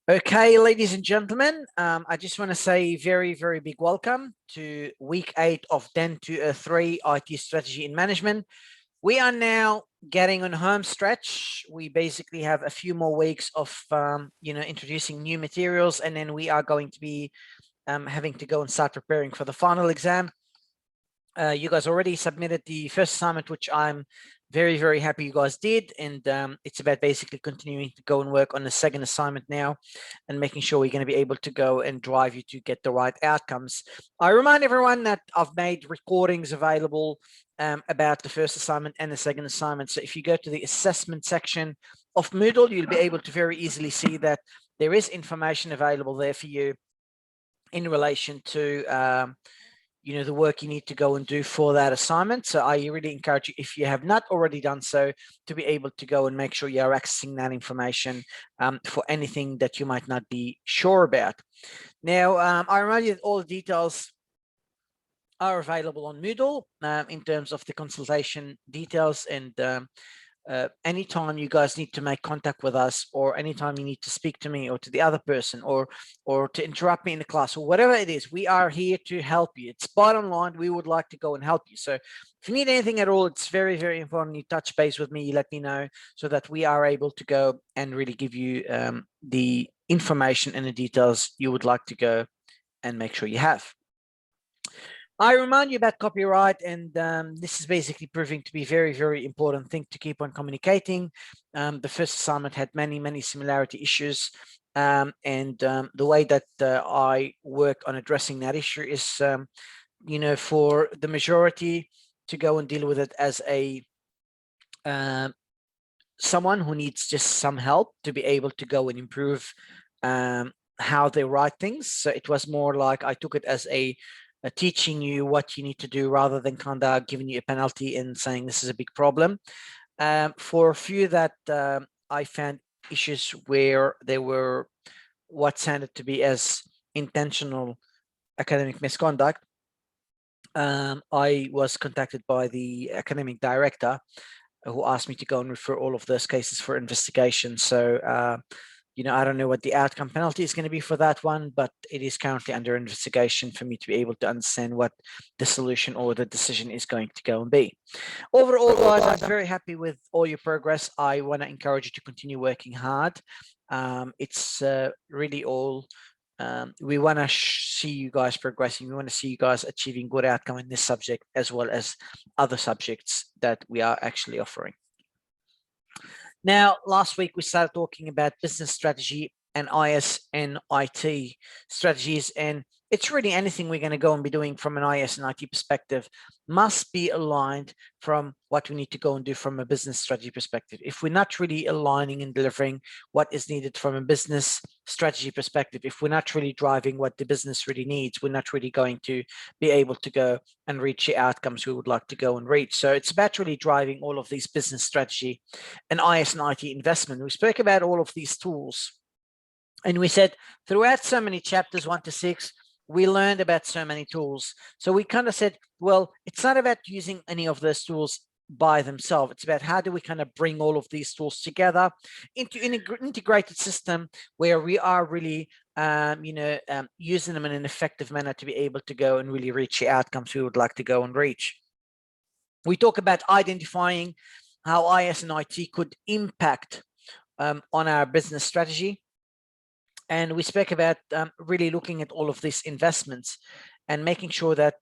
Okay, ladies and gentlemen, I just want to say very, very big welcome to week 8 of DEN203 IT Strategy in Management. We are now getting on home stretch. We basically have a few more weeks of, introducing new materials, and then we are going to be having to go and start preparing for the final exam. You guys already submitted the first assignment, which I'm very, very happy you guys did. And it's about basically continuing to go and work on the second assignment now and making sure we're going to be able to go and drive you to get the right outcomes. I remind everyone that I've made recordings available about the first assignment and the second assignment. So if you go to the assessment section of Moodle, you'll be able to very easily see that there is information available there for you in relation to the work you need to go and do for that assignment. So I really encourage you, if you have not already done so, to be able to go and make sure you're accessing that information for anything that you might not be sure about. Now, I remind you that all the details are available on Moodle in terms of the consultation details, and anytime you guys need to make contact with us, or anytime you need to speak to me or to the other person, or to interrupt me in the class, or whatever it is, we are here to help you. It's bottom line, we would like to go and help you. So if you need anything at all, it's very, very important you touch base with me, you let me know, so that we are able to go and really give you the information and the details you would like to go and make sure you have. I remind you about copyright, and this is basically proving to be a very, very important thing to keep on communicating. The first assignment had many, many similarity issues, and the way that I work on addressing that issue is, for the majority to go and deal with it as a someone who needs just some help to be able to go and improve how they write things. So it was more like I took it as a teaching you what you need to do, rather than kind of giving you a penalty and saying this is a big problem. For a few that I found issues where there were what sounded to be as intentional academic misconduct, I was contacted by the academic director, who asked me to go and refer all of those cases for investigation. So I don't know what the outcome penalty is going to be for that one, but it is currently under investigation for me to be able to understand what the solution or the decision is going to go and be. Overall, guys, I'm very happy with all your progress. I want to encourage you to continue working hard. It's really all, we want to see you guys progressing. We want to see you guys achieving good outcome in this subject, as well as other subjects that we are actually offering. Now, last week we started talking about business strategy and IS and IT strategies, and it's really anything we're going to go and be doing from an IS and IT perspective must be aligned from what we need to go and do from a business strategy perspective. If we're not really aligning and delivering what is needed from a business strategy perspective, if we're not really driving what the business really needs, we're not really going to be able to go and reach the outcomes we would like to go and reach. So it's about really driving all of these business strategy and IS and IT investment. We spoke about all of these tools, and we said throughout so many chapters 1 to 6, we learned about so many tools. So we kind of said, well, it's not about using any of those tools by themselves. It's about how do we kind of bring all of these tools together into an integrated system where we are really, using them in an effective manner to be able to go and really reach the outcomes we would like to go and reach. We talk about identifying how IS and IT could impact on our business strategy. And we spoke about really looking at all of these investments and making sure that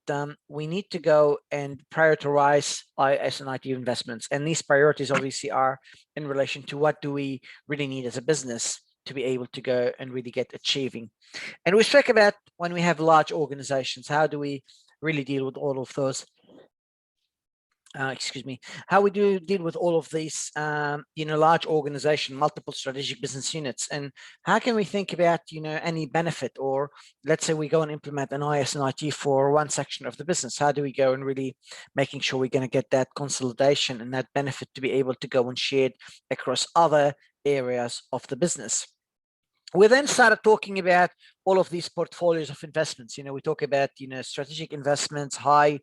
we need to go and prioritize IS and IT investments. And these priorities obviously are in relation to what do we really need as a business to be able to go and really get achieving. And we spoke about when we have large organizations, how do we really deal with all of those how we do deal with all of these, large organization, multiple strategic business units, and how can we think about, any benefit, or let's say we go and implement an IS and IT for one section of the business. How do we go and really making sure we're going to get that consolidation and that benefit to be able to go and share it across other areas of the business? We then started talking about all of these portfolios of investments. We talk about, strategic investments, high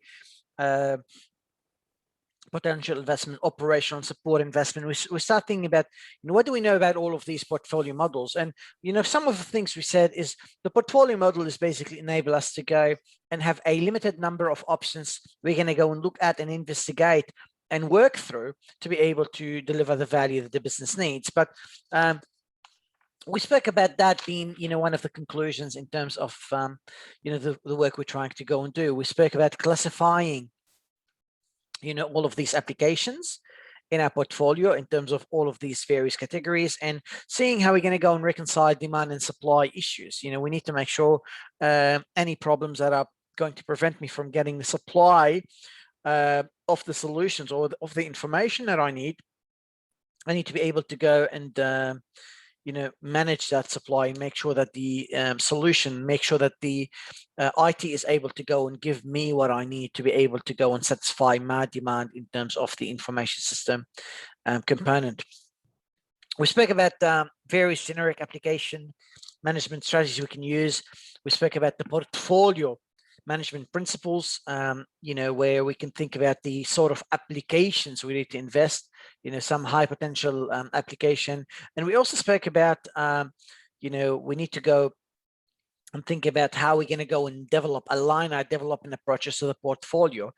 potential investment, operational support investment. We start thinking about, what do we know about all of these portfolio models? And, some of the things we said is the portfolio model is basically enable us to go and have a limited number of options we're going to go and look at and investigate and work through to be able to deliver the value that the business needs. But we spoke about that being, one of the conclusions in terms of, the work we're trying to go and do. We spoke about classifying all of these applications in our portfolio in terms of all of these various categories, and seeing how we're going to go and reconcile demand and supply issues. We need to make sure any problems that are going to prevent me from getting the supply of the solutions or of the information that I need to be able to go and manage that supply and make sure that the solution, make sure that the IT is able to go and give me what I need to be able to go and satisfy my demand in terms of the information system component. We spoke about various generic application management strategies we can use. We spoke about the portfolio management principles, where we can think about the sort of applications we need to invest, some high potential application. And we also spoke about, we need to go and think about how we're going to go and align our development approaches to the portfolio.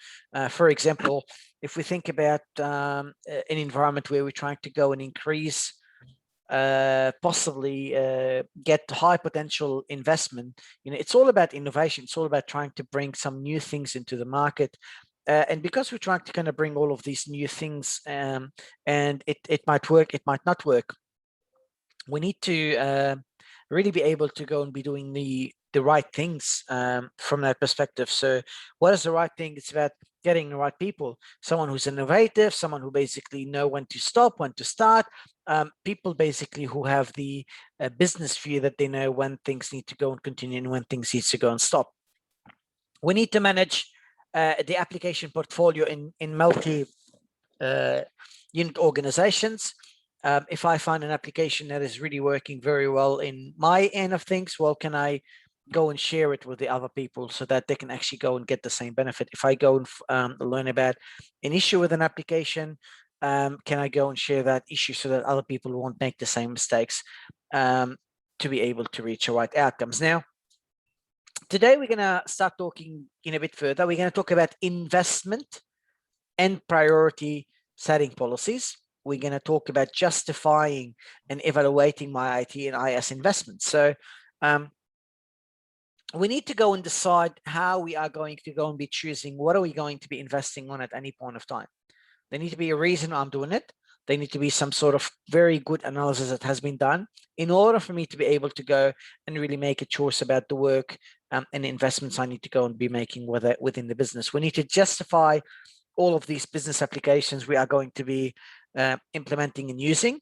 For example, if we think about an environment where we're trying to go and increase possibly get high potential investment, it's all about innovation. It's all about trying to bring some new things into the market, and because we're trying to kind of bring all of these new things, and it might work, it might not work, we need to really be able to go and be doing the right things from that perspective. So what is the right thing? It's about getting the right people, someone who's innovative, someone who basically know when to stop, when to start, people basically who have the business view that they know when things need to go and continue and when things need to go and stop. We need to manage the application portfolio in multi unit organizations. If I find an application that is really working very well in my end of things, well, can I go and share it with the other people so that they can actually go and get the same benefit? If I go and learn about an issue with an application, can I go and share that issue so that other people won't make the same mistakes to be able to reach the right outcomes? Now, today we're going to start talking in a bit further. We're going to talk about investment and priority setting policies. We're going to talk about justifying and evaluating my IT and IS investments. So we need to go and decide how we are going to go and be choosing what are we going to be investing on at any point of time. There needs to be a reason I'm doing it. There needs to be some sort of very good analysis that has been done in order for me to be able to go and really make a choice about the work and the investments I need to go and be making within the business. We need to justify all of these business applications we are going to be implementing and using.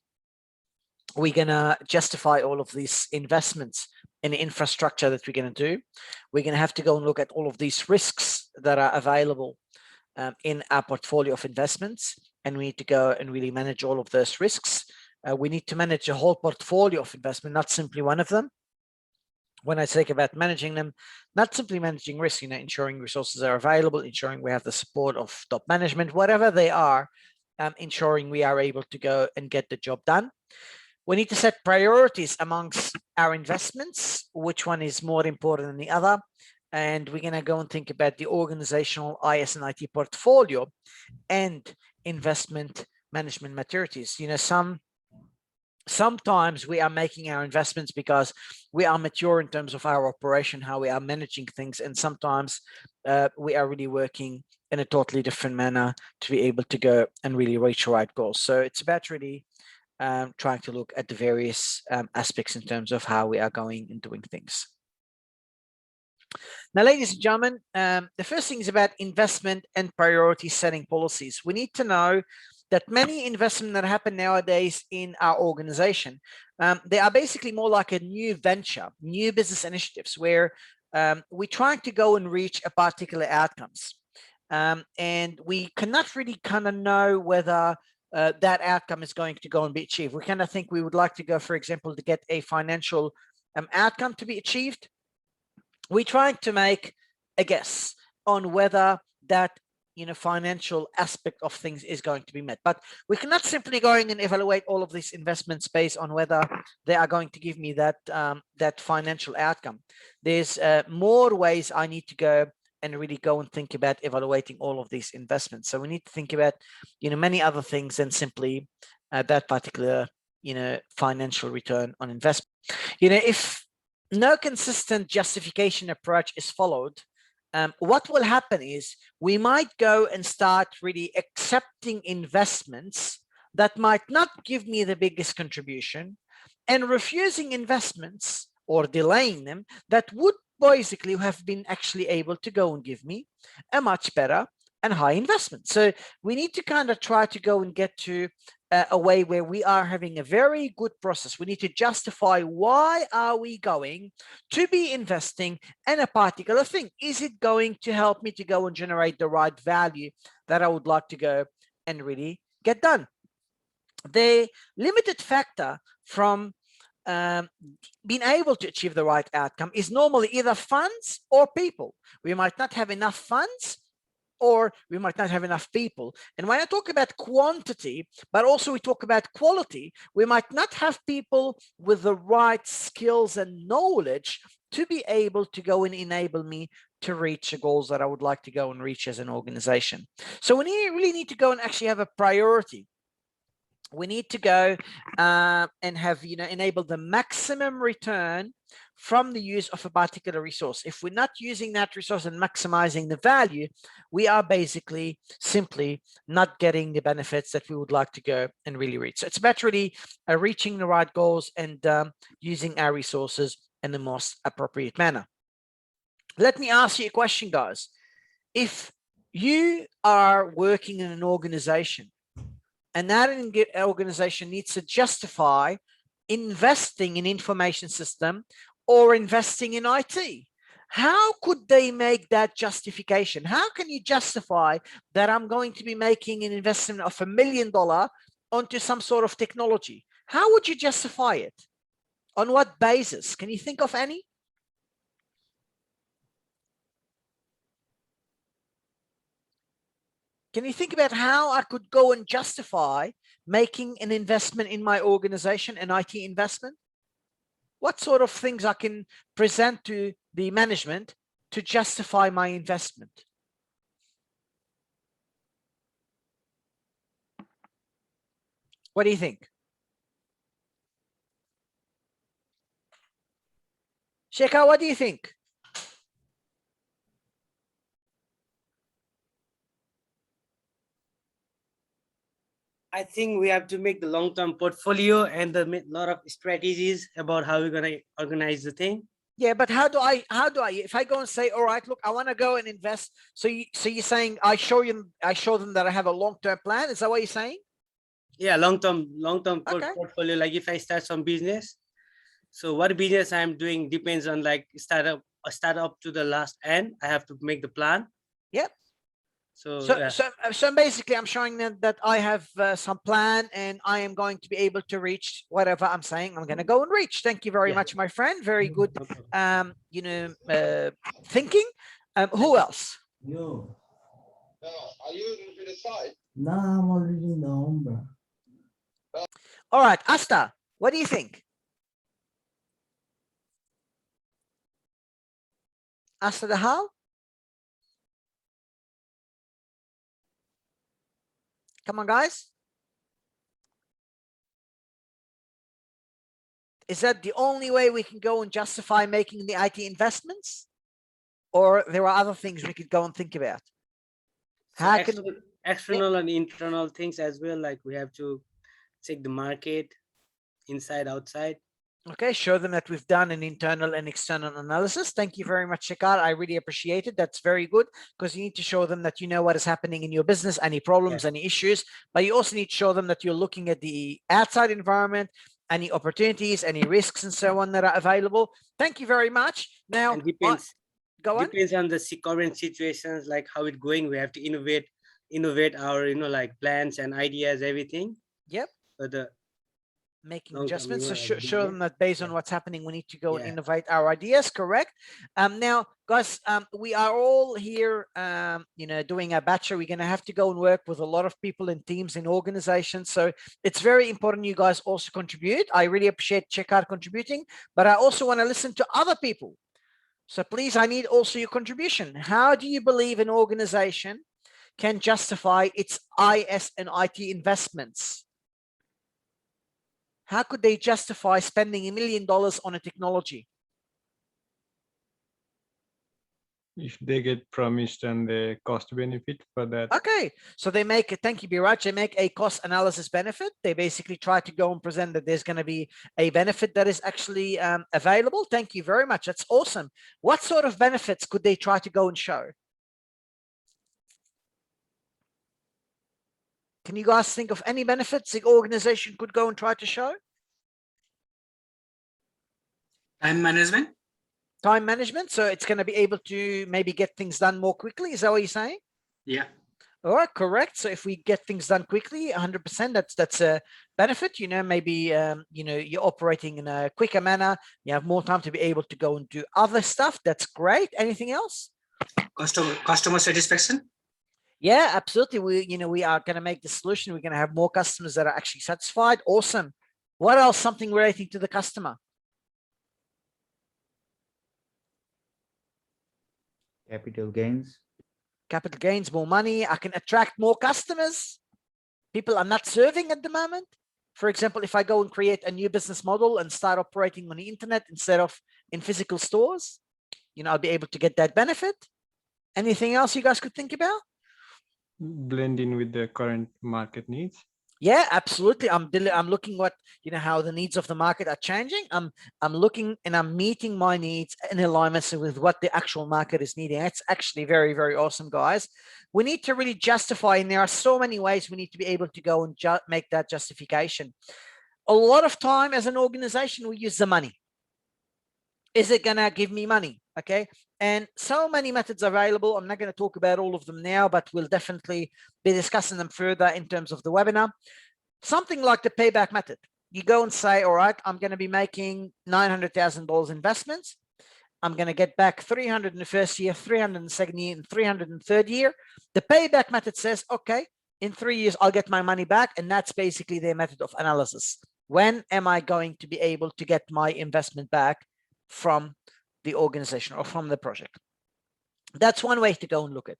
We're going to justify all of these investments in the infrastructure that we're going to do. We're going to have to go and look at all of these risks that are available in our portfolio of investments, and we need to go and really manage all of those risks. We need to manage a whole portfolio of investment, not simply one of them. When I think about managing them, not simply managing risk, ensuring resources are available, ensuring we have the support of top management, whatever they are, ensuring we are able to go and get the job done. We need to set priorities amongst our investments, which one is more important than the other. And we're going to go and think about the organizational IS and IT portfolio and investment management maturities. Sometimes we are making our investments because we are mature in terms of our operation, how we are managing things. And sometimes we are really working in a totally different manner to be able to go and really reach the right goals. So it's about really trying to look at the various aspects in terms of how we are going and doing things. Now, ladies and gentlemen, the first thing is about investment and priority setting policies. We need to know that many investments that happen nowadays in our organization, they are basically more like a new venture, new business initiatives where we're trying to go and reach a particular outcomes. And we cannot really kind of know whether that outcome is going to go and be achieved. We kind of think we would like to go, for example, to get a financial outcome to be achieved. We're trying to make a guess on whether that financial aspect of things is going to be met. But we cannot simply going and evaluate all of these investments based on whether they are going to give me that that financial outcome. There's more ways I need to go and really go and think about evaluating all of these investments. So we need to think about many other things than simply that particular financial return on investment. If no consistent justification approach is followed, what will happen is we might go and start really accepting investments that might not give me the biggest contribution, and refusing investments or delaying them that would basically have been actually able to go and give me a much better and high investment. So we need to kind of try to go and get to a way where we are having a very good process. We need to justify why are we going to be investing in a particular thing. Is it going to help me to go and generate the right value that I would like to go and really get done? The limited factor from being able to achieve the right outcome is normally either funds or people. We might not have enough funds, or we might not have enough people. And when I talk about quantity, but also we talk about quality, we might not have people with the right skills and knowledge to be able to go and enable me to reach the goals that I would like to go and reach as an organization. So we really need to go and actually have a priority. We need to go and have, enable the maximum return from the use of a particular resource. If we're not using that resource and maximizing the value, we are basically simply not getting the benefits that we would like to go and really reach. So it's about really reaching the right goals and using our resources in the most appropriate manner. Let me ask you a question, guys. If you are working in an organization and that organization needs to justify investing in information system or investing in IT, how could they make that justification? How can you justify that I'm going to be making an investment of $1 million onto some sort of technology? How would you justify it? On what basis? Can you think of any? Can you think about how I could go and justify making an investment in my organization, an IT investment? What sort of things I can present to the management to justify my investment? What do you think? Shekhar, what do you think? I think we have to make the long-term portfolio and a lot of strategies about how we're going to organize the thing. Yeah, but how do I, if I go and say, all right, look, I want to go and invest. So you're saying I show them that I have a long-term plan. Is that what you're saying? Yeah, long-term Okay. portfolio. Like if I start some business, so what business I'm doing depends on like start up to the last end. I have to make the plan. Yep. So basically I'm showing them that I have some plan and I am going to be able to reach whatever I'm saying I'm going to go and reach. Thank you very much, my friend. Very good thinking. Who else? You. Are you to the side? No, I'm already in the home, bro. All right, Asta, what do you think? Asta the Hal? Come on, guys. Is that the only way we can go and justify making the IT investments? Or there are other things we could go and think about? How can external and internal things as well, like we have to check the market inside, outside. Okay, show them that we've done an internal and external analysis. Thank you very much, Shekhar. I really appreciate it. That's very good, because you need to show them that you know what is happening in your business, any problems, any issues, but you also need to show them that you're looking at the outside environment, any opportunities, any risks, and so on that are available. Thank you very much. Now, depends on the current situations, like how it's going. We have to innovate our, like plans and ideas, everything. Yep. So making Long-term adjustments. So memory, show them that based on yeah. what's happening, we need to go and Yeah. innovate our ideas. Correct. Now, guys, we are all here, you know, doing a bachelor. We're going to have to go and work with a lot of people in teams and organizations. So it's very important you guys also contribute. I really appreciate Checkout contributing, but I also want to listen to other people. So please, I need also your contribution. How do you believe an organization can justify its IS and IT investments? How could they justify spending $1 million on a technology? If they get promised and the cost benefit for that. Okay, so they make, thank you, Biraj, they make a cost analysis benefit. They basically try to go and present that there's going to be a benefit that is actually available. Thank you very much. That's awesome. What sort of benefits could they try to go and show? Can you guys think of any benefits the organization could go and try to show? Time management. Time management. So it's going to be able to maybe get things done more quickly. Is that what you're saying? Yeah. All right, correct. So if we get things done quickly, 100%, that's a benefit. You know, maybe you know, you're operating in a quicker manner. You have more time to be able to go and do other stuff. That's great. Anything else? Customer satisfaction. Yeah, absolutely. We are going to make the solution. We're going to have more customers that are actually satisfied. Awesome. What else? Something relating to the customer. Capital gains. Capital gains, more money. I can attract more customers. People I'm not serving at the moment. For example, if I go and create a new business model and start operating on the internet instead of in physical stores, you know, I'll be able to get that benefit. Anything else you guys could think about? Blend in with the current market needs. Yeah, absolutely. I'm looking what, you know, how the needs of the market are changing. I'm looking and I'm meeting my needs in alignment with what the actual market is needing. It's actually very, very awesome, guys. We need to really justify, and there are so many ways we need to be able to go and make that justification. A lot of time as an organization, we use the money. Is it gonna give me money? Okay. And so many methods available. I'm not going to talk about all of them now, but we'll definitely be discussing them further in terms of the webinar. Something like the payback method. You go and say, all right, I'm going to be making $900,000 investments. I'm going to get back 300 in the first year, 300 in the second year, and 300 in the third year. The payback method says, okay, in 3 years, I'll get my money back. And that's basically their method of analysis. When am I going to be able to get my investment back from the organization or from the project? That's one way to go and look at it.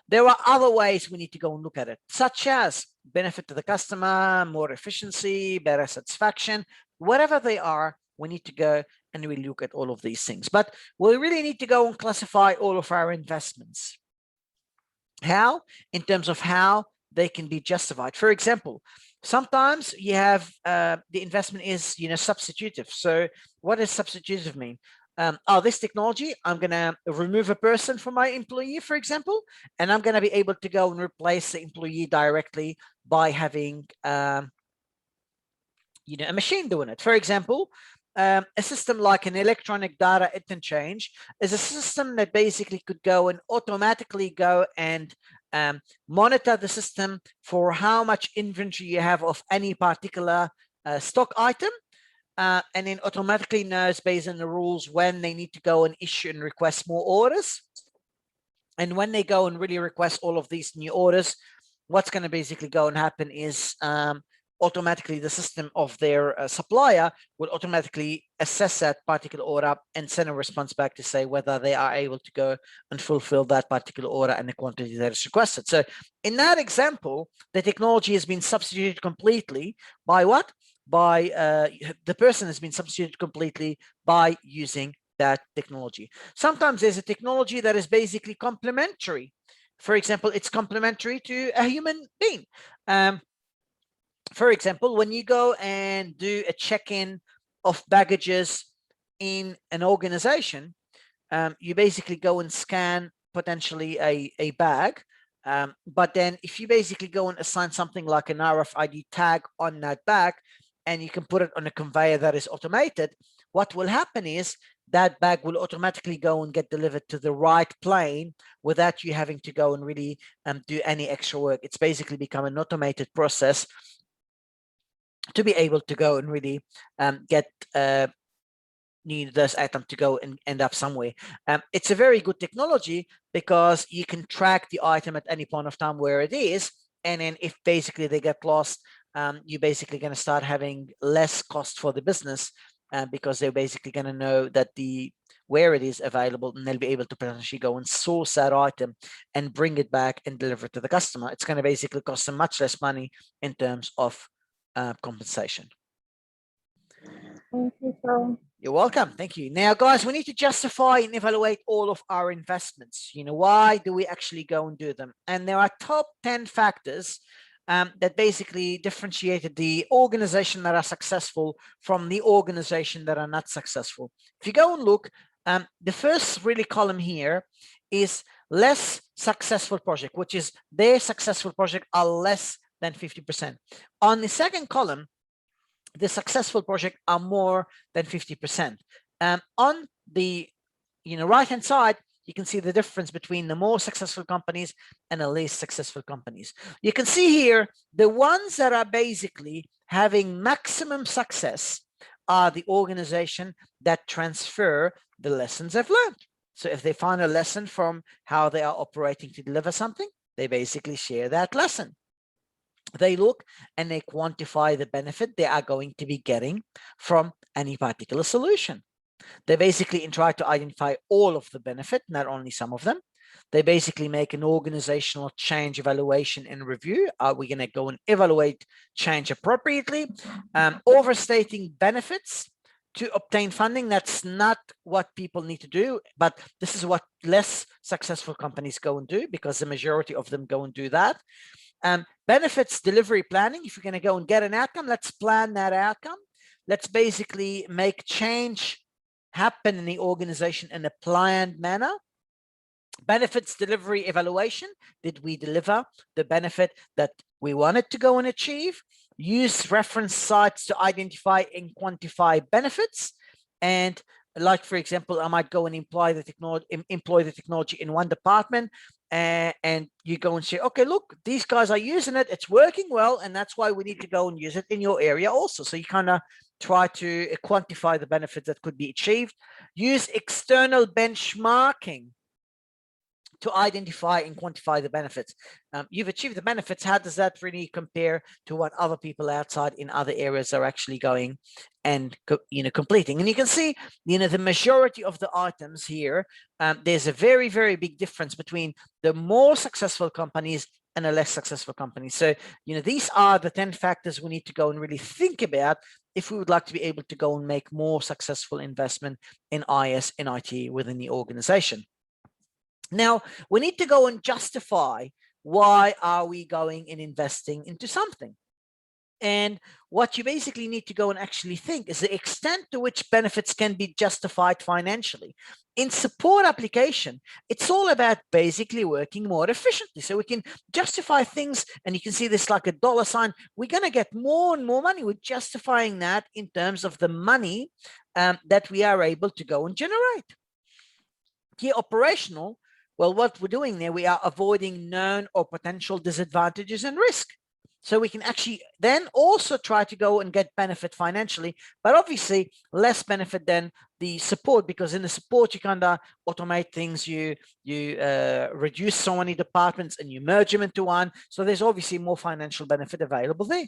There are other ways we need to go and look at it, such as benefit to the customer, more efficiency, better satisfaction, whatever they are. We need to go and we look at all of these things, but we really need to go and classify all of our investments. How? In terms of how they can be justified. For example, sometimes you have the investment is, you know, substitutive. So what does substitutive mean? This technology, I'm going to remove a person from my employee, for example, and I'm going to be able to go and replace the employee directly by having, you know, a machine doing it. For example, a system like an electronic data interchange is a system that basically could go and automatically go and monitor the system for how much inventory you have of any particular stock item. And then automatically knows based on the rules when they need to go and issue and request more orders. And when they go and really request all of these new orders, what's going to basically go and happen is automatically the system of their supplier will automatically assess that particular order and send a response back to say whether they are able to go and fulfill that particular order and the quantity that is requested. So in that example, the technology has been substituted completely by what? By the person has been substituted completely by using that technology. Sometimes there's a technology that is basically complementary. For example, it's complementary to a human being. For example, when you go and do a check-in of baggages in an organization, you basically go and scan potentially a bag. But then if you basically go and assign something like an RFID tag on that bag, and you can put it on a conveyor that is automated, what will happen is that bag will automatically go and get delivered to the right plane without you having to go and really do any extra work. It's basically become an automated process to be able to go and really get those items to go and end up somewhere. It's a very good technology because you can track the item at any point of time where it is, and then if basically they get lost, you're basically going to start having less cost for the business because they're basically going to know that where it is available, and they'll be able to potentially go and source that item and bring it back and deliver it to the customer. It's going to basically cost them much less money in terms of compensation. Thank you, Tom. You're welcome. Thank you. Now, guys, we need to justify and evaluate all of our investments. Why do we actually go and do them? And there are top 10 factors that basically differentiated the organization that are successful from the organization that are not successful. If you go and look, the first really column here is less successful project, which is their successful project are less than 50%. On the second column, the successful project are more than 50%. On the right-hand side, you can see the difference between the more successful companies and the least successful companies. You can see here, the ones that are basically having maximum success are the organization that transfer the lessons they've learned. So if they find a lesson from how they are operating to deliver something, they basically share that lesson. They look and they quantify the benefit they are going to be getting from any particular solution. They basically try to identify all of the benefit, not only some of them. They basically make an organizational change evaluation and review. Are we going to go and evaluate change appropriately? Overstating benefits to obtain funding. That's not what people need to do, but this is what less successful companies go and do, because the majority of them go and do that. Benefits delivery planning. If you're going to go and get an outcome, let's plan that outcome. Let's basically make change happen in the organization in a planned manner. Benefits delivery evaluation. Did we deliver the benefit that we wanted to go and achieve? Use reference sites to identify and quantify benefits. And like, for example, I might go and employ the technology in one department, and you go and say, okay, look, these guys are using it, it's working well, and that's why we need to go and use it in your area also. So you kind of try to quantify the benefits that could be achieved. Use external benchmarking to identify and quantify the benefits. You've achieved the benefits. How does that really compare to what other people outside in other areas are actually going and completing? And you can see, the majority of the items here, there's a very, very big difference between the more successful companies and the less successful companies. So, these are the 10 factors we need to go and really think about if we would like to be able to go and make more successful investment in IS and IT within the organization. Now, we need to go and justify why are we going and investing into something. And what you basically need to go and actually think is the extent to which benefits can be justified financially. In support application, it's all about basically working more efficiently. So we can justify things, and you can see this like a dollar sign. We're going to get more and more money. We're justifying that in terms of the money that we are able to go and generate. Key operational, well, what we're doing there, we are avoiding known or potential disadvantages and risk. So we can actually then also try to go and get benefit financially, but obviously less benefit than the support, because in the support, you kind of automate things, you reduce so many departments and you merge them into one. So there's obviously more financial benefit available there.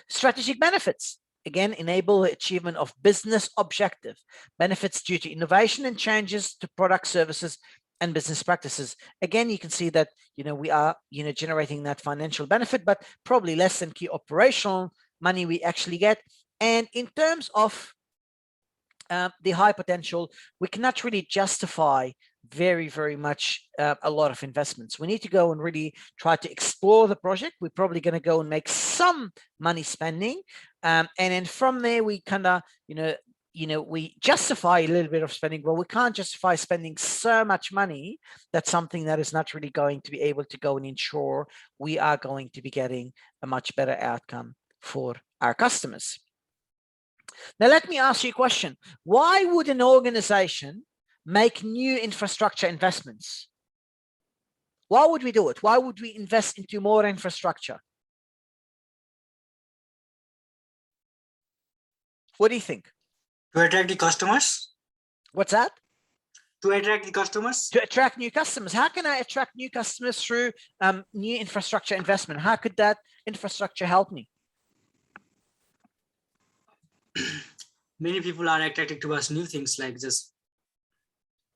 Strategic benefits. Again, enable the achievement of business objective. Benefits due to innovation and changes to product, services, and business practices. Again, you can see that, we are, generating that financial benefit, but probably less than key operational money we actually get. And in terms of the high potential, we cannot really justify very, very much a lot of investments. We need to go and really try to explore the project. We're probably going to go and make some money spending. And then from there, we kind of, we justify a little bit of spending. Well, we can't justify spending so much money. That's something that is not really going to be able to go and ensure we are going to be getting a much better outcome for our customers. Now, let me ask you a question. Why would an organization make new infrastructure investments? Why would we do it? Why would we invest into more infrastructure? What do you think? To attract the customers? What's that? To attract the customers? To attract new customers. How can I attract new customers through new infrastructure investment? How could that infrastructure help me? Many people are attracted to us new things, like just,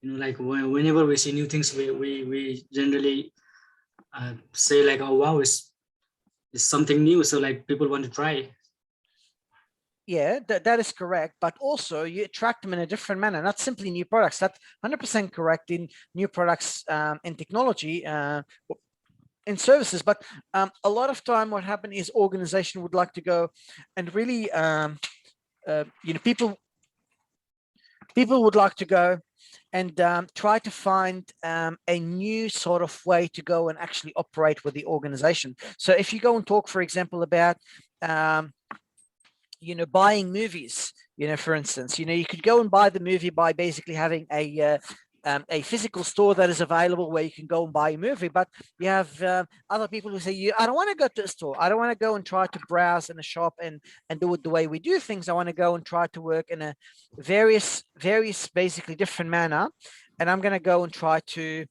like whenever we see new things, we generally say like, oh wow, it's something new, so like people want to try. Yeah, that is correct. But also you attract them in a different manner, not simply new products. That's 100% correct in new products in technology, in services. But a lot of time what happened is organization would like to go and really, people would like to go and try to find a new sort of way to go and actually operate with the organization. So if you go and talk, for example, about buying movies, for instance, you could go and buy the movie by basically having a physical store that is available where you can go and buy a movie. But you have other people who say, I don't want to go to a store. I don't want to go and try to browse in a shop and do it the way we do things. I want to go and try to work in a various basically different manner. And I'm going to go and try to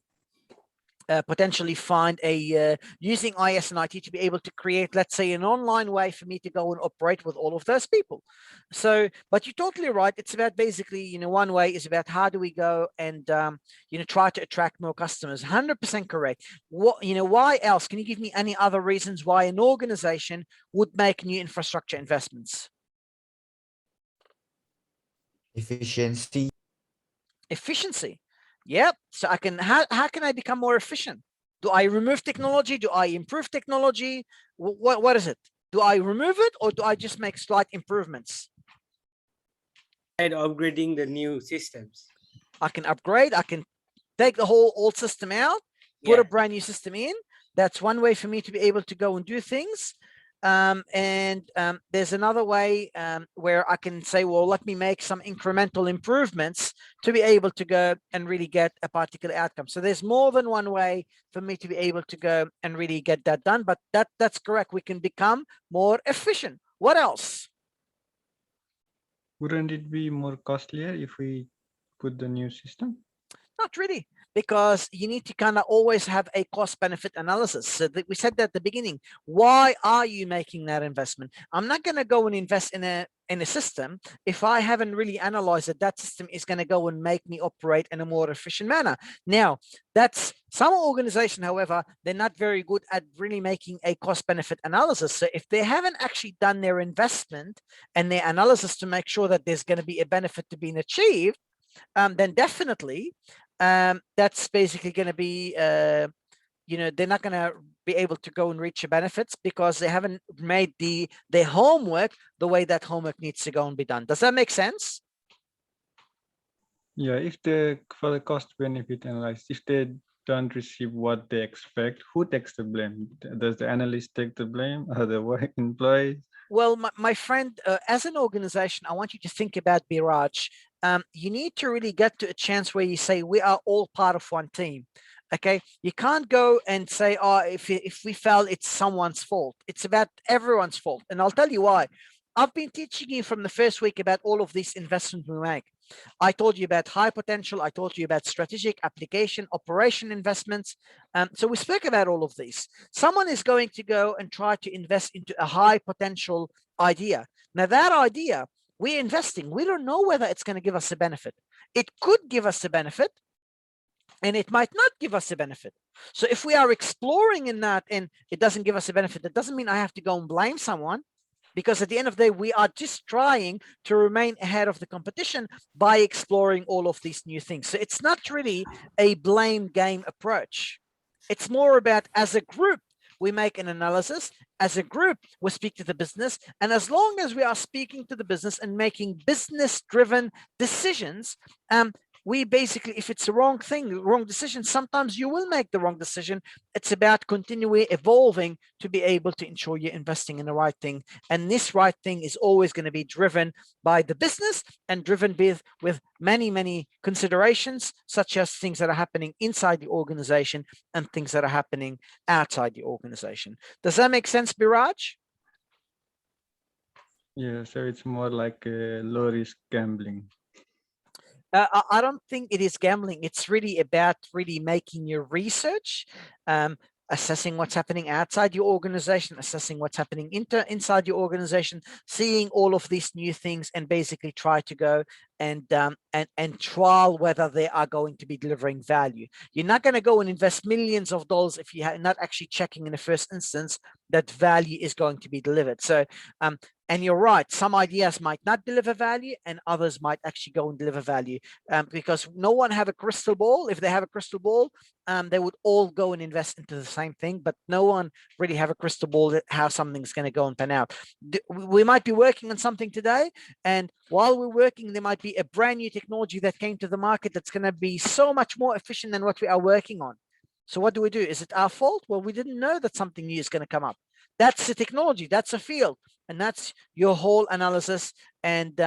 potentially find using IS and IT to be able to create, let's say, an online way for me to go and operate with all of those people. So, but you're totally right. It's about basically, one way is about how do we go and, try to attract more customers. 100% correct. Why else? Can you give me any other reasons why an organization would make new infrastructure investments? Efficiency. Efficiency. Yep. So how can I become more efficient? Do I remove technology? Do I improve technology? What is it? Do I remove it or do I just make slight improvements? And upgrading the new systems. I can upgrade. I can take the whole old system out, put Yeah. a brand new system in. That's one way for me to be able to go and do things. There's another way where I can say, well, let me make some incremental improvements to be able to go and really get a particular outcome. So there's more than one way for me to be able to go and really get that done. But that's correct. We can become more efficient. What else? Wouldn't it be more costlier if we put the new system? Not really, because you need to kind of always have a cost benefit analysis. So we said that at the beginning, why are you making that investment? I'm not going to go and invest in a system if I haven't really analyzed that system is going to go and make me operate in a more efficient manner. Now, that's some organization, however, they're not very good at really making a cost benefit analysis. So if they haven't actually done their investment and their analysis to make sure that there's going to be a benefit to being achieved, then definitely that's basically going to be, they're not going to be able to go and reach your benefits because they haven't made their homework the way that homework needs to go and be done. Does that make sense? Yeah, for the cost benefit analysis, if they don't receive what they expect, who takes the blame? Does the analyst take the blame or the work employees? Well, my friend, as an organization, I want you to think about Biraj. You need to really get to a chance where you say, we are all part of one team. Okay, you can't go and say, oh, if we fail, it's someone's fault. It's about everyone's fault. And I'll tell you why. I've been teaching you from the first week about all of these investments we make. I told you about high potential. I told you about strategic, application, operation investments. So we spoke about all of these. Someone is going to go and try to invest into a high potential idea. Now that idea, we're investing. We don't know whether it's going to give us a benefit. It could give us a benefit, and it might not give us a benefit. So if we are exploring in that and it doesn't give us a benefit, that doesn't mean I have to go and blame someone, because at the end of the day, we are just trying to remain ahead of the competition by exploring all of these new things. So it's not really a blame game approach. It's more about, as a group, we make an analysis. As a group, we speak to the business. And as long as we are speaking to the business and making business-driven decisions, we basically, if it's the wrong thing, the wrong decision, sometimes you will make the wrong decision. It's about continually evolving to be able to ensure you're investing in the right thing. And this right thing is always going to be driven by the business and driven with many, many considerations, such as things that are happening inside the organization and things that are happening outside the organization. Does that make sense, Biraj? Yeah, so it's more like a low risk gambling. I don't think it is gambling. It's really about really making your research, assessing what's happening outside your organization, assessing what's happening inside your organization, seeing all of these new things, and basically try to go and trial whether they are going to be delivering value. You're not going to go and invest millions of dollars if you're not actually checking in the first instance that value is going to be delivered. So and you're right, some ideas might not deliver value and others might actually go and deliver value, because no one have a crystal ball. If they have a crystal ball, they would all go and invest into the same thing, but no one really have a crystal ball that how something's going to go and pan out. We might be working on something today, and while we're working, there might be a brand new technology that came to the market that's going to be so much more efficient than what we are working on. So what do? Is it our fault? Well, we didn't know that something new is going to come up. That's the technology, that's a field, and that's your whole analysis. And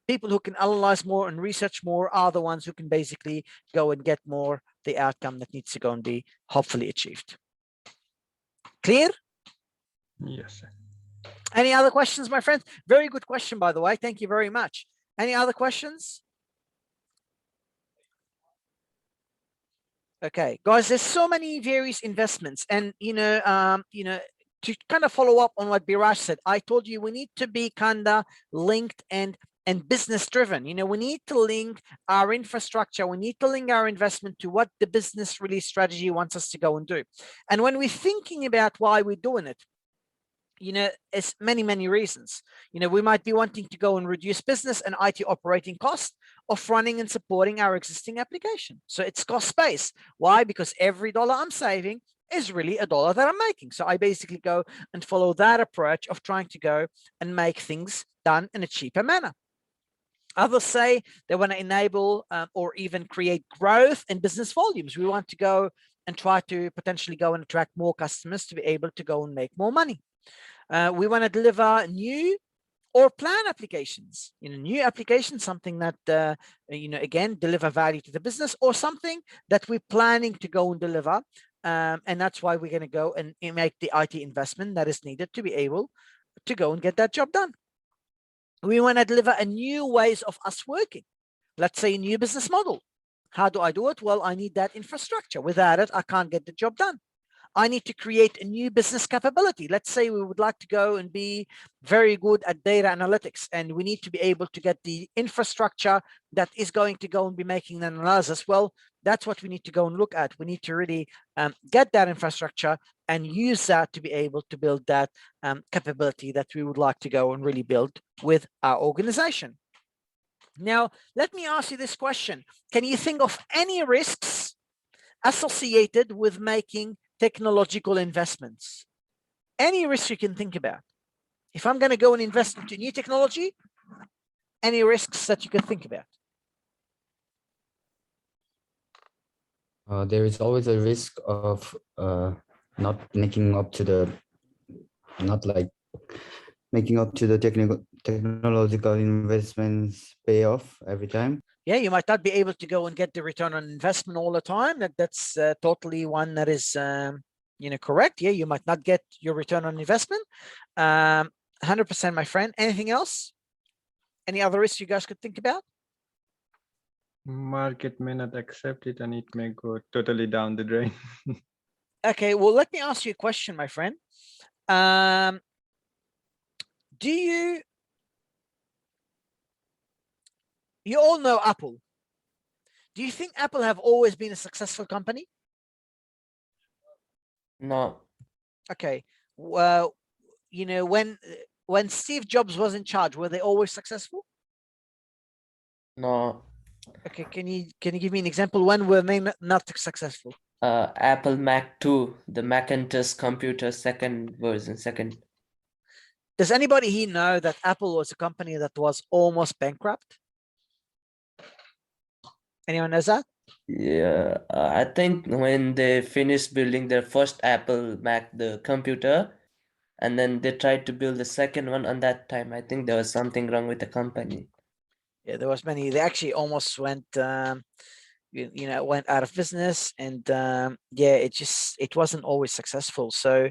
people who can analyze more and research more are the ones who can basically go and get more the outcome that needs to go and be hopefully achieved. Clear? Yes, sir. Any other questions, my friends? Very good question, by the way. Thank you very much. Any other questions? Okay, guys, there's so many various investments, and to kind of follow up on what Biraj said, I told you we need to be kind of linked and business driven. We need to link our infrastructure, we need to link our investment to what the business really strategy wants us to go and do. And when we're thinking about why we're doing it, it's many reasons. We might be wanting to go and reduce business and IT operating costs of running and supporting our existing application. So it's cost space. Why? Because every dollar I'm saving is really a dollar that I'm making. So I basically go and follow that approach of trying to go and make things done in a cheaper manner. Others say they want to enable or even create growth in business volumes. We want to go and try to potentially go and attract more customers to be able to go and make more money. We want to deliver new or plan applications, new applications, something that, again, deliver value to the business, or something that we're planning to go and deliver. And that's why we're going to go and make the IT investment that is needed to be able to go and get that job done. We want to deliver a new ways of us working. Let's say a new business model. How do I do it? Well, I need that infrastructure. Without it, I can't get the job done. I need to create a new business capability. Let's say we would like to go and be very good at data analytics, and we need to be able to get the infrastructure that is going to go and be making an analysis. Well, that's what we need to go and look at. We need to really get that infrastructure and use that to be able to build that capability that we would like to go and really build with our organization. Now, let me ask you this question. Can you think of any risks associated with making technological investments? Any risk you can think about? If I'm going to go and invest into new technology, any risks that you can think about? There is always a risk of not making up to the technological investments payoff every time. Yeah, you might not be able to go and get the return on investment all the time. That's totally one that is correct. Yeah, you might not get your return on investment. 100%, my friend. Anything else? Any other risks you guys could think about? Market may not accept it and it may go totally down the drain. Okay, well, let me ask you a question, my friend. You all know Apple. Do you think Apple have always been a successful company? No. Okay. Well, when Steve Jobs was in charge, were they always successful? No. Okay, can you give me an example when were they not successful? Apple Mac 2, the Macintosh computer, second version. Does anybody here know that Apple was a company that was almost bankrupt? Anyone knows that? Yeah, I think when they finished building their first Apple Mac, the computer, and then they tried to build the second one on that time, I think there was something wrong with the company. Yeah, there was many. They actually almost went, went out of business, and yeah, it wasn't always successful. So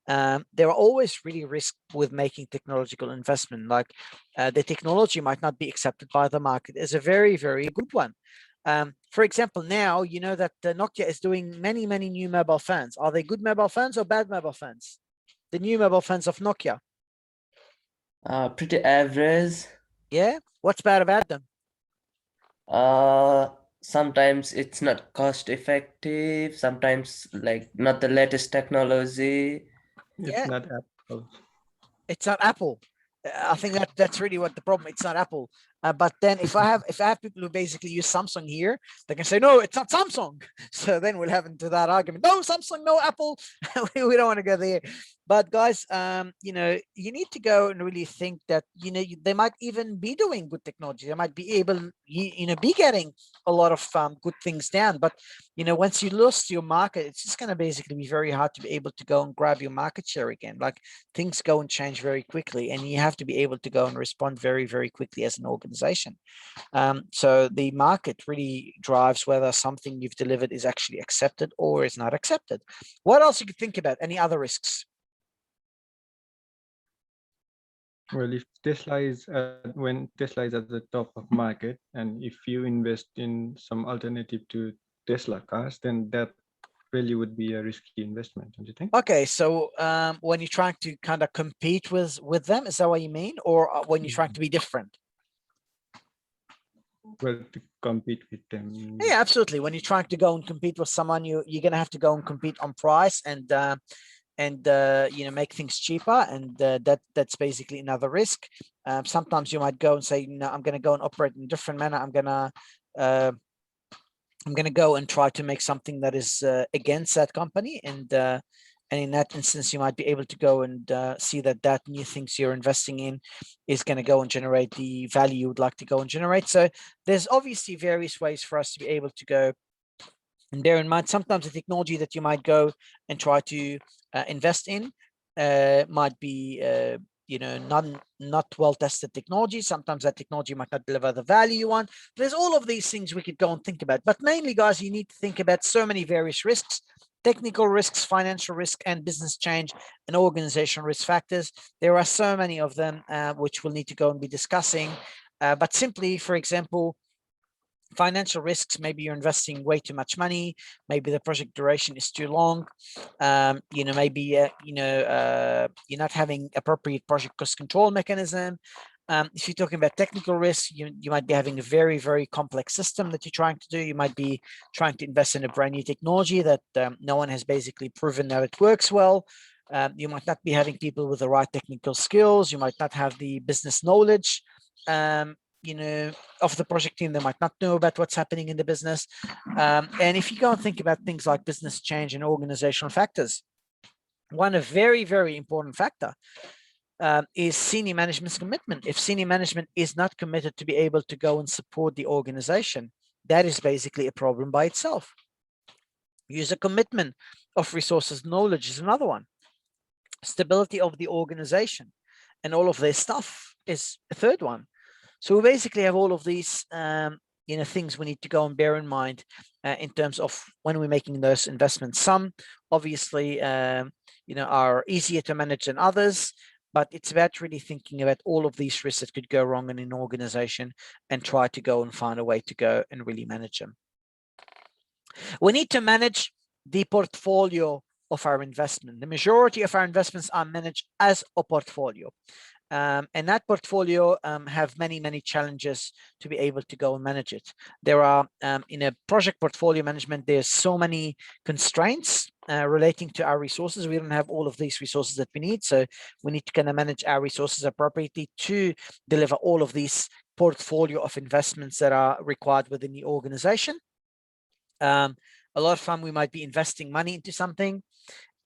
there are always really risks with making technological investment. Like the technology might not be accepted by the market as a very, very good one. For example, now you know that Nokia is doing many, many new mobile phones. Are they good mobile phones or bad mobile phones? The new mobile phones of Nokia. Pretty average. Yeah. What's bad about them? Sometimes it's not cost effective, sometimes like not the latest technology. It's Yeah. not Apple. It's not Apple. I think that's really what the problem. It's not Apple. But then if I have people who basically use Samsung here, they can say no, it's not Samsung. So then we'll have into that argument. No, Samsung, no Apple. we don't want to go there. But guys, you know, you need to go and really think that they might even be doing good technology. They might be able, be getting a lot of good things down. But once you lose your market, it's just going to basically be very hard to be able to go and grab your market share again. Like things go and change very quickly, and you have to be able to go and respond very, very quickly as an organization. So the market really drives whether something you've delivered is actually accepted or is not accepted. What else you could think about? Any other risks? Well, if Tesla is when Tesla is at the top of market, and if you invest in some alternative to Tesla cars, then that really would be a risky investment, don't you think? Okay, so when you're trying to kind of compete with them, is that what you mean, or when you're trying to be different? Well, to compete with them. Yeah, absolutely. When you're trying to go and compete with someone, you're going to have to go and compete on price and make things cheaper, and that's basically another risk. Sometimes you might go and say, no, I'm going to go and operate in a different manner. I'm going to go and try to make something that is against that company, and in that instance, you might be able to go and see that new things you're investing in is going to go and generate the value you would like to go and generate. So there's obviously various ways for us to be able to go. And bear in mind, sometimes the technology that you might go and try to invest in might be, not well-tested technology. Sometimes that technology might not deliver the value you want. There's all of these things we could go and think about. But mainly, guys, you need to think about so many various risks: technical risks, financial risk, and business change, and organizational risk factors. There are so many of them, which we'll need to go and be discussing. But simply, for example, financial risks, maybe you're investing way too much money, maybe the project duration is too long, maybe you're not having appropriate project cost control mechanism. If you're talking about technical risks, you might be having a very, very complex system that you're trying to do. You might be trying to invest in a brand new technology that no one has basically proven that it works well. You might not be having people with the right technical skills. You might not have the business knowledge of the project team. They might not know about what's happening in the business. And if you go and think about things like business change and organizational factors, one very, very important factor is senior management's commitment. If senior management is not committed to be able to go and support the organization, that is basically a problem by itself. User commitment of resources, knowledge is another one. Stability of the organization and all of their stuff is a third one. So we basically have all of these, things we need to go and bear in mind in terms of when we're making those investments. Some obviously, are easier to manage than others, but it's about really thinking about all of these risks that could go wrong in an organization and try to go and find a way to go and really manage them. We need to manage the portfolio of our investment. The majority of our investments are managed as a portfolio. And that portfolio have many, many challenges to be able to go and manage it. There are, in a project portfolio management, there's so many constraints relating to our resources. We don't have all of these resources that we need. So we need to kind of manage our resources appropriately to deliver all of these portfolio of investments that are required within the organization. A lot of time we might be investing money into something,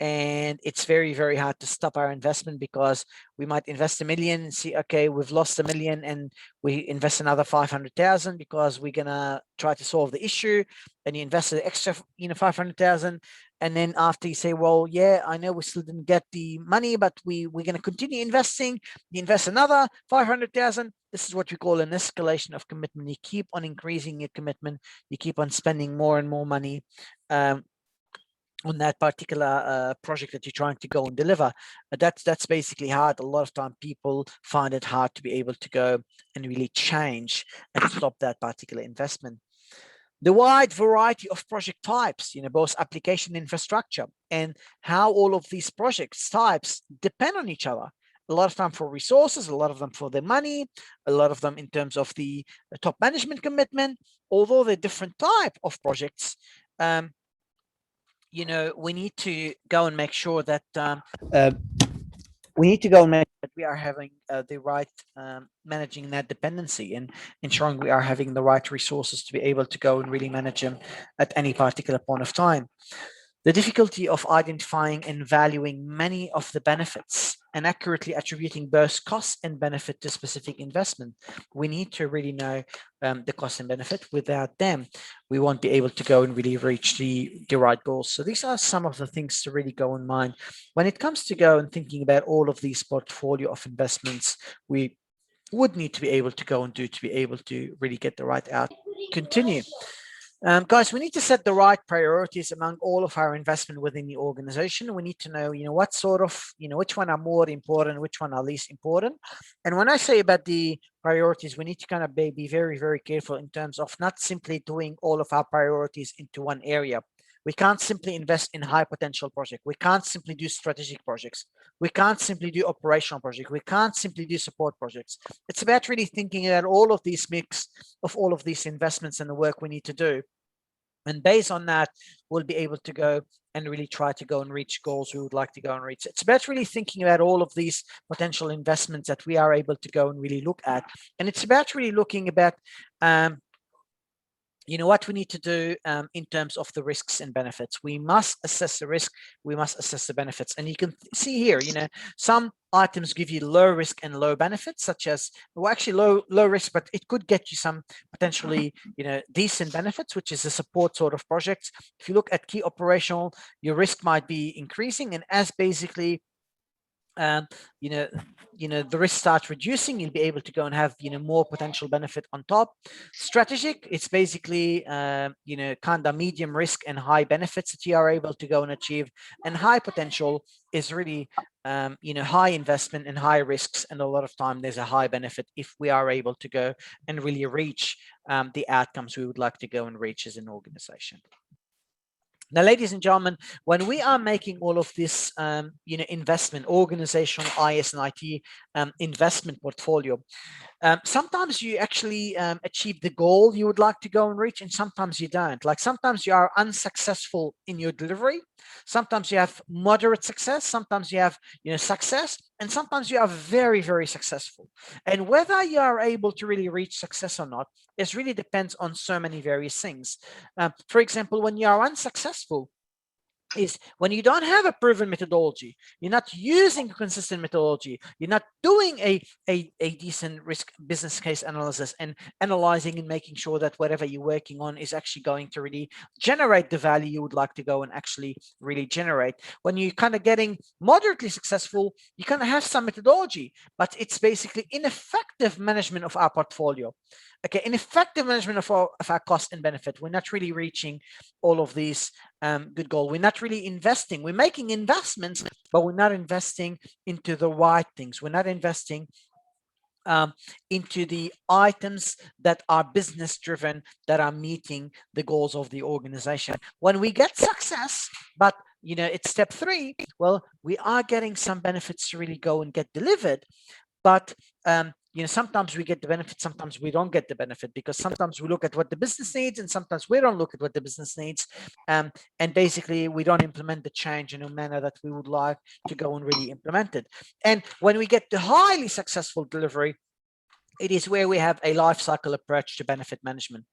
and it's very, very hard to stop our investment, because we might invest $1 million and see, okay, we've lost $1 million, and we invest another 500,000 because we're gonna try to solve the issue, and you invest an extra 500,000, and then after you say, well, yeah, I know we still didn't get the money, but we're going to continue investing. You invest another 500,000. This is what we call an escalation of commitment. You keep on increasing your commitment. You keep on spending more and more money. on that particular project that you're trying to go and deliver. That's basically hard. A lot of time people find it hard to be able to go and really change and stop that particular investment. The wide variety of project types, both application infrastructure and how all of these projects types depend on each other. A lot of time for resources, a lot of them for the money, a lot of them in terms of the top management commitment. Although they're different type of projects, we need to go and make sure that we are having the right managing that dependency and ensuring we are having the right resources to be able to go and really manage them at any particular point of time. The difficulty of identifying and valuing many of the benefits and accurately attributing both cost and benefit to specific investment. We need to really know the cost and benefit. Without them, we won't be able to go and really reach the right goals. So these are some of the things to really go in mind. When it comes to go and thinking about all of these portfolio of investments, we would need to be able to go and do to be able to really get the right out. Continue. Guys, we need to set the right priorities among all of our investment within the organization. We need to know, what sort of, which one are more important, which one are least important. And when I say about the priorities, we need to kind of be very, very careful in terms of not simply doing all of our priorities into one area. We can't simply invest in high potential projects. We can't simply do strategic projects. We can't simply do operational projects. We can't simply do support projects. It's about really thinking about all of these mix of all of these investments and the work we need to do. And based on that, we'll be able to go and really try to go and reach goals we would like to go and reach. It's about really thinking about all of these potential investments that we are able to go and really look at. And it's about really looking about what we need to do in terms of the risks and benefits. We must assess the risk, we must assess the benefits. And you can see here, some items give you low risk and low benefits, such as, well, actually low risk, but it could get you some potentially, decent benefits, which is the support sort of projects. If you look at key operational, your risk might be increasing. And as basically the risk starts reducing, you'll be able to go and have more potential benefit on top. Strategic, it's basically kind of medium risk and high benefits that you are able to go and achieve. And high potential is really high investment and high risks, and a lot of time there's a high benefit if we are able to go and really reach the outcomes we would like to go and reach as an organization. Now, ladies and gentlemen, when we are making all of this, investment, organizational, IS and IT investment portfolio, sometimes you actually achieve the goal you would like to go and reach, and sometimes you don't. Like sometimes you are unsuccessful in your delivery. Sometimes you have moderate success. Sometimes you have, success, and sometimes you are very, very successful. And whether you are able to really reach success or not, it really depends on so many various things. For example, when you are unsuccessful, is when you don't have a proven methodology, you're not using a consistent methodology, you're not doing a decent risk business case analysis and analyzing and making sure that whatever you're working on is actually going to really generate the value you would like to go and actually really generate. When you're kind of getting moderately successful, you kind of have some methodology, but it's basically ineffective management of our portfolio. Okay, ineffective management of our cost and benefit. We're not really reaching all of these good goals. We're not really investing. We're making investments, but we're not investing into the right things. We're not investing into the items that are business driven, that are meeting the goals of the organization. When we get success, but it's step 3, well, we are getting some benefits to really go and get delivered, but sometimes we get the benefit, sometimes we don't get the benefit, because sometimes we look at what the business needs and sometimes we don't look at what the business needs, and basically we don't implement the change in a manner that we would like to go and really implement it. And when we get the highly successful delivery, it is where we have a life cycle approach to benefit management,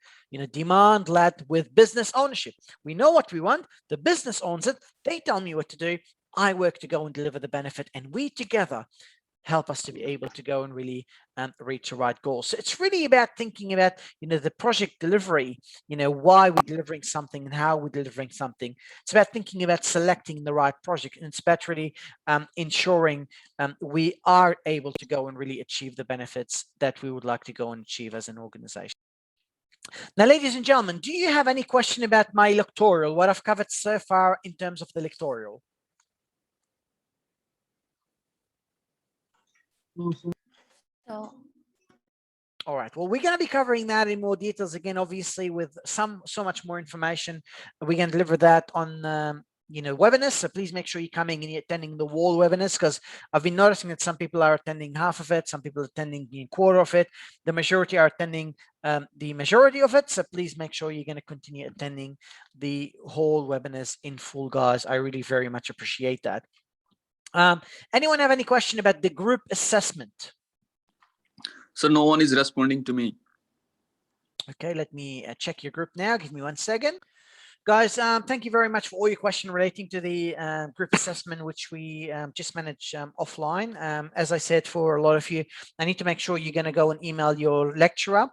demand led with business ownership. We know what we want, the business owns it, they tell me what to do, I work to go and deliver the benefit, and we together help us to be able to go and really reach the right goals. So it's really about thinking about, the project delivery, why we're delivering something and how we're delivering something. It's about thinking about selecting the right project, and it's about really ensuring we are able to go and really achieve the benefits that we would like to go and achieve as an organization. Now, ladies and gentlemen, do you have any question about my lectorial, what I've covered so far in terms of the lectorial? So, All right. Well, we're going to be covering that in more details again, obviously, with so much more information. We're going to deliver that on webinars. So please make sure you're coming and you're attending the wall webinars, because I've been noticing that some people are attending half of it, some people are attending a quarter of it. The majority are attending the majority of it. So please make sure you're going to continue attending the whole webinars in full, guys. I really very much appreciate that. Anyone have any question about the group assessment? So no one is responding to me. Okay, let me check your group now. Give me 1 second. Guys, thank you very much for all your questions relating to the group assessment, which we just managed offline. As I said, for a lot of you, I need to make sure you're going to go and email your lecturer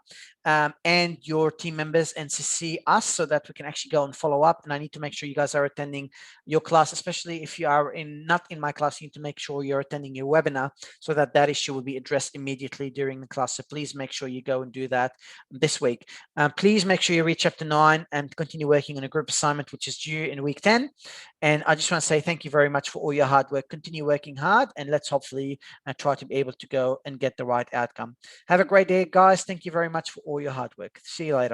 and your team members and see us, so that we can actually go and follow up. And I need to make sure you guys are attending your class, especially if you are not in my class. You need to make sure you're attending your webinar, so that that issue will be addressed immediately during the class. So please make sure you go and do that this week. Please make sure you reach chapter 9 and continue working on a group assignment, which is due in week 10. And I just want to say thank you very much for all your hard work. Continue working hard, and let's hopefully try to be able to go and get the right outcome. Have a great day, guys. Thank you very much for all your hard work. See you later.